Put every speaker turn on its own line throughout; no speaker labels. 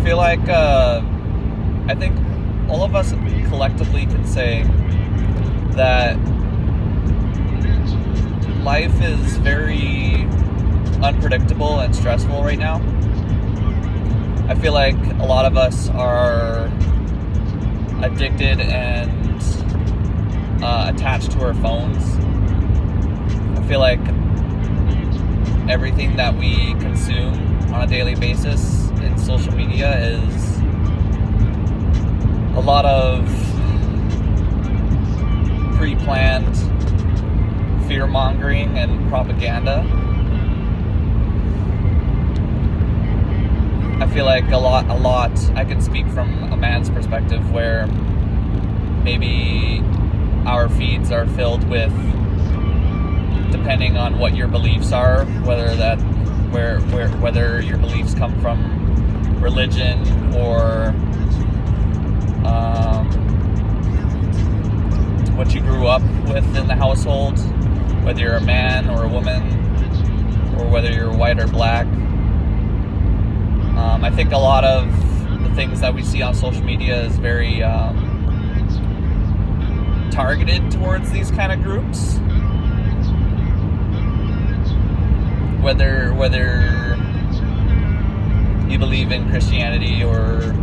feel like I think all of us collectively can say that life is very unpredictable and stressful right now. I feel like a lot of us are addicted and attached to our phones. I feel like everything that we consume on a daily basis in social media is a lot of pre-planned fear-mongering and propaganda. I feel like a lot, I can speak from a man's perspective where maybe our feeds are filled with, depending on what your beliefs are, whether your beliefs come from religion or what you grew up with in the household, whether you're a man or a woman, or whether you're white or black. I think a lot of the things that we see on social media is very targeted towards these kind of groups. Whether you believe in Christianity or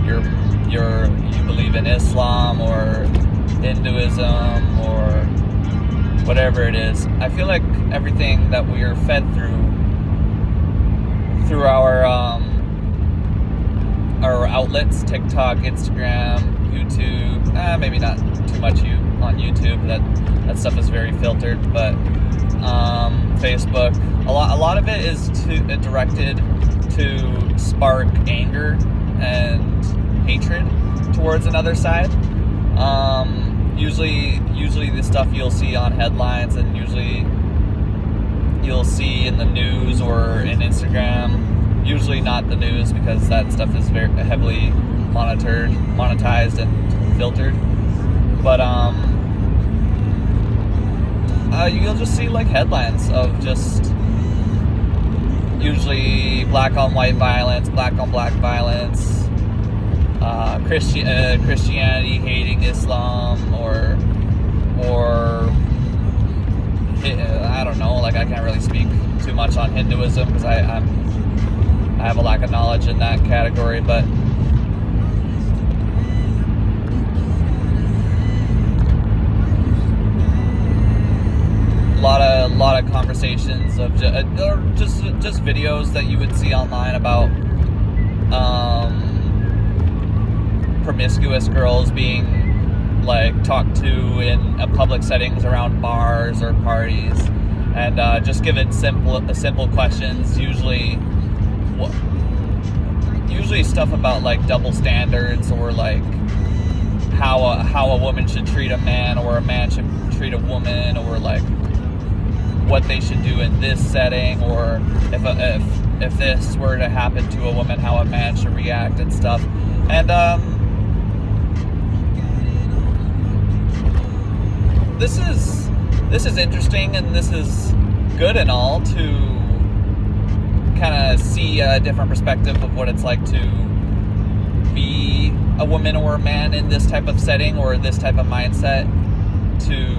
you believe in Islam or Hinduism or whatever it is, I feel like everything that we are fed through our outlets, TikTok, Instagram, YouTube, maybe not too much on YouTube, that stuff is very filtered, but Facebook, a lot of it is directed to spark anger and hatred towards another side. Usually the stuff you'll see on headlines and usually you'll see in the news or in Instagram, usually not the news because that stuff is very heavily monetized and filtered, but you'll just see like headlines of just usually black on white violence, black on black violence, Christianity hating Islam, or I don't know, like I can't really speak too much on Hinduism because I have a lack of knowledge in that category, but a lot of conversations of just videos that you would see online about promiscuous girls being like talked to in public settings around bars or parties, and just given simple questions, usually stuff about like double standards or like how a woman should treat a man or a man should treat a woman, or like what they should do in this setting, or if this were to happen to a woman, how a man should react and stuff. And this is interesting and this is good and all to kind of see a different perspective of what it's like to be a woman or a man in this type of setting or this type of mindset, to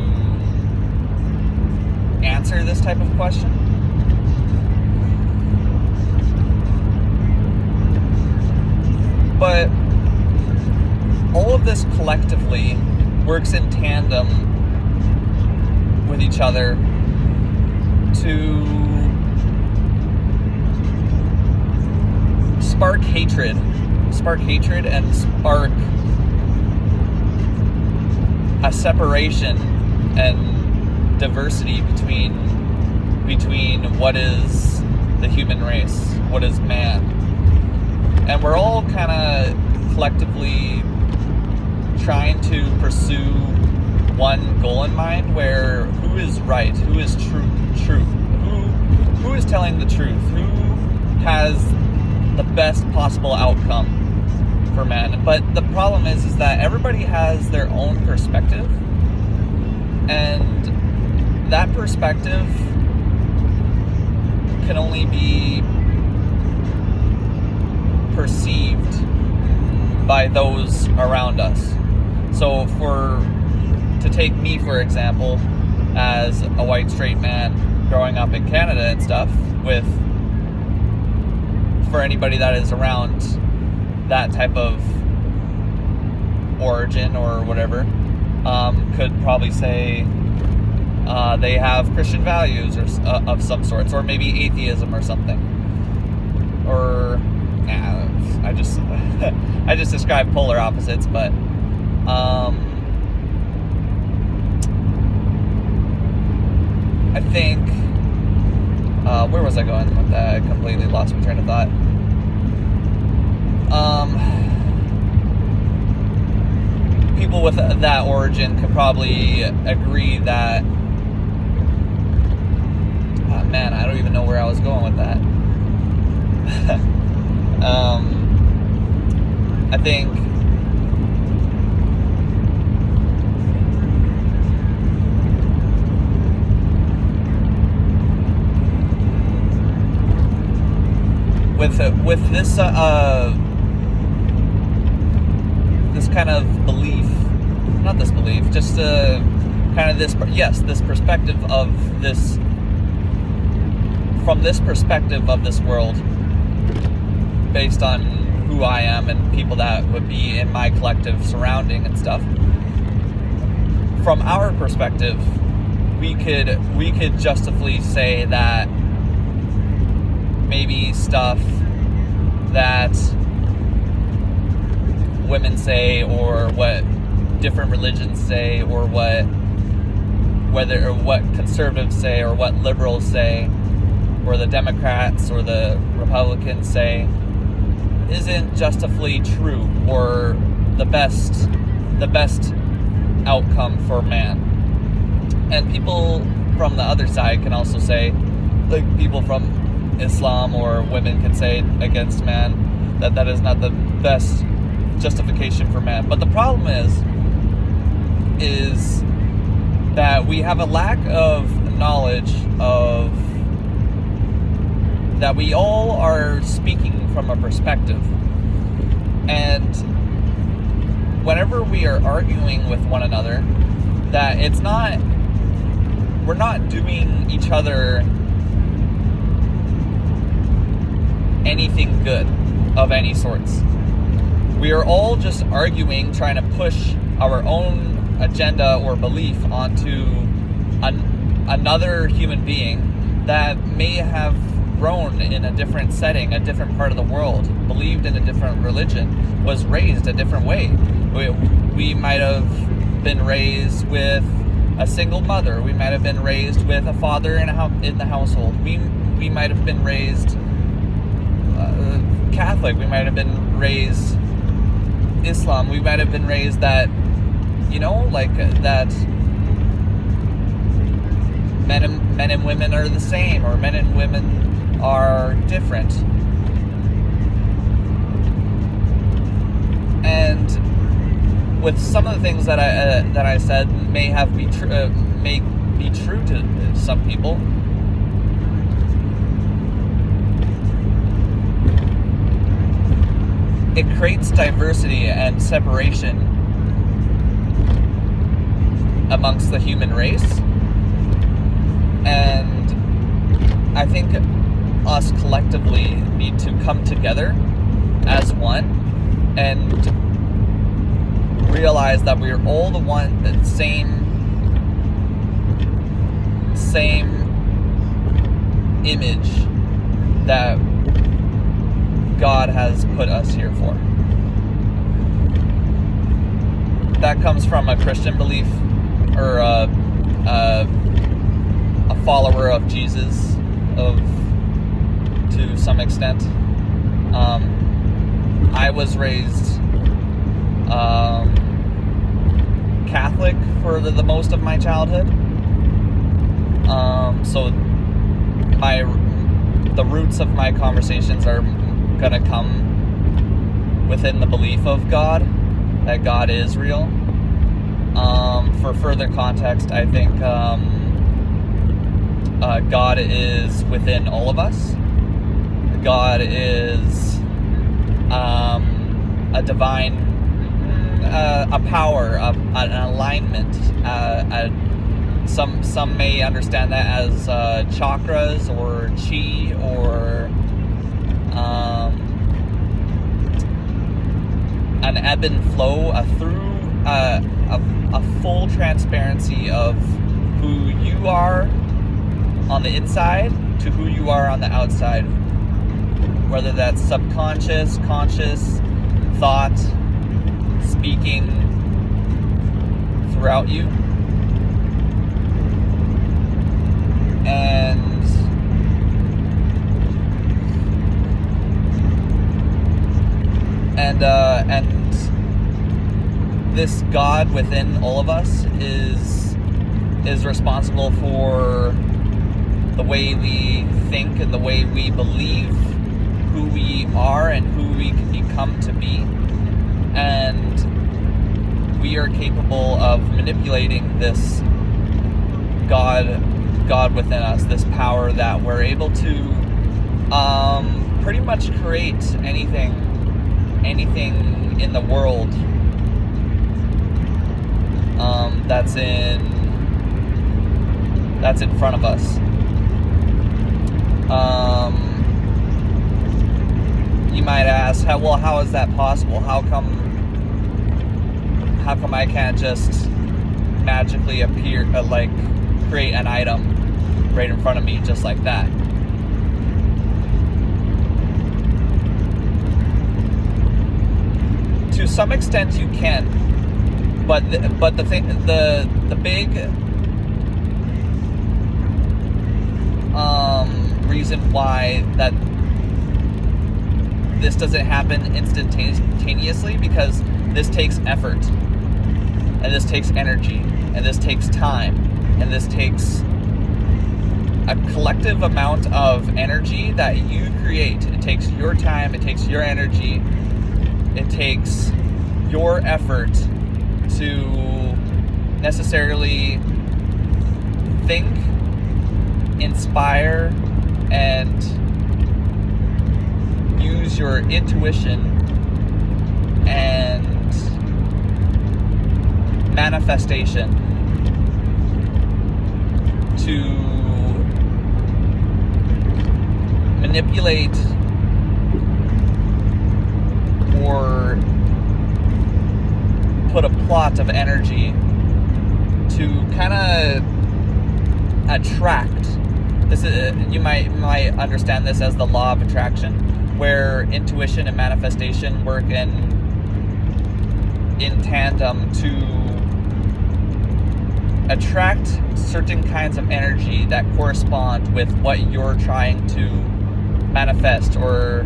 answer this type of question. But all of this collectively works in tandem with each other to spark hatred and spark a separation and diversity between what is the human race, what is man. And we're all kind of collectively trying to pursue one goal in mind, where who is right, who is true, who is telling the truth, who has the best possible outcome for men. But the problem is that everybody has their own perspective, and that perspective can only be perceived by those around us. So to take me, for example, as a white straight man growing up in Canada and stuff, for anybody that is around that type of origin or whatever, could probably say they have Christian values or of some sorts, or maybe atheism or something. Or I just I just described polar opposites, but I think where was I going with that? I completely lost my train of thought. People with that origin could probably agree that man, I don't even know where I was going with that. I think with this this kind of belief, not this belief, just kind of this perspective of this, from this perspective of this world, based on who I am and people that would be in my collective surrounding and stuff. From our perspective, we could justifully say that maybe stuff that women say, or what different religions say, or what conservatives say, or what liberals say, or the Democrats or the Republicans say, isn't justifully true or the best outcome for man. And people from the other side can also say, like people from Islam or women can say against man, that is not the best justification for man. But the problem is that we have a lack of knowledge of that we all are speaking from a perspective. And whenever we are arguing with one another, that we're not doing each other anything good of any sorts. We are all just arguing, trying to push our own agenda or belief onto another human being that may have grown in a different setting, a different part of the world, believed in a different religion, was raised a different way. We might have been raised with a single mother. We might have been raised with a father in the household. We might have been raised Catholic. We might have been raised Islam. We might have been raised that, that men and women are the same, or men and women are different. And with some of the things that I said may be true to some people, it creates diversity and separation amongst the human race. And I think us collectively need to come together as one and realize that we're all the same image that God has put us here for. That comes from a Christian belief, or a follower of Jesus, to some extent. I was raised Catholic for the most of my childhood. So the roots of my conversations are gonna come within the belief of God, that God is real. For further context, I think God is within all of us. God is a divine, a power, an alignment. Some may understand that as chakras or chi, or an ebb and flow, a full transparency of who you are on the inside to who you are on the outside, whether that's subconscious, conscious, thought, speaking throughout you. And this God within all of us is responsible for the way we think and the way we believe who we are and who we can become to be. And we are capable of manipulating this God within us, this power that we're able to pretty much create anything in the world that's in front of us. You might ask, how is that possible? How come I can't just magically appear, create an item right in front of me just like that? To some extent you can, but the big reason why that this doesn't happen instantaneously, because this takes effort, and this takes energy, and this takes time, and this takes a collective amount of energy that you create. It takes your time, it takes your energy, it takes your effort to necessarily think, inspire, and use your intuition and manifestation to manipulate or put a plot of energy to kind of attract. This is, you might understand this as the law of attraction, where intuition and manifestation work in tandem to attract certain kinds of energy that correspond with what you're trying to manifest or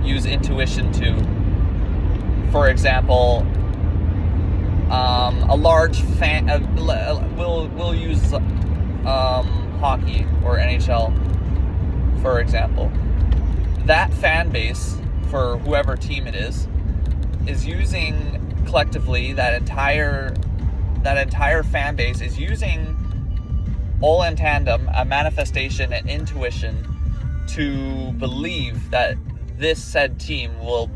use intuition to. For example, a large fan. We'll use hockey or NHL, for example. That fan base, for whoever team it is using collectively, that entire fan base is using all in tandem a manifestation and intuition to believe that this said team will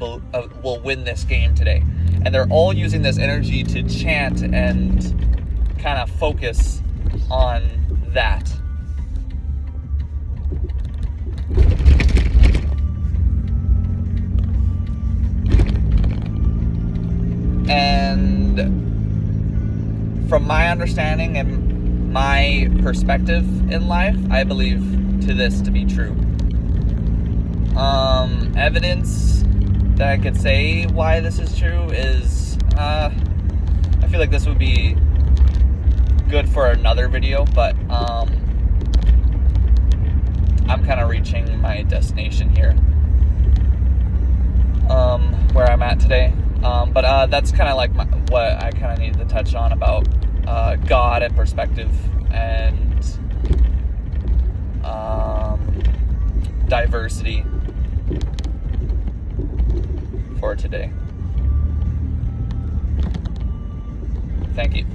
win this game today. And they're all using this energy to chant and kind of focus on that. And from my understanding and my perspective in life, I believe this to be true. Evidence that I could say why this is true is, I feel like this would be good for another video, but I'm kind of reaching my destination here, where I'm at today. But that's kind of like what I kind of needed to touch on about God and perspective and diversity for today. Thank you.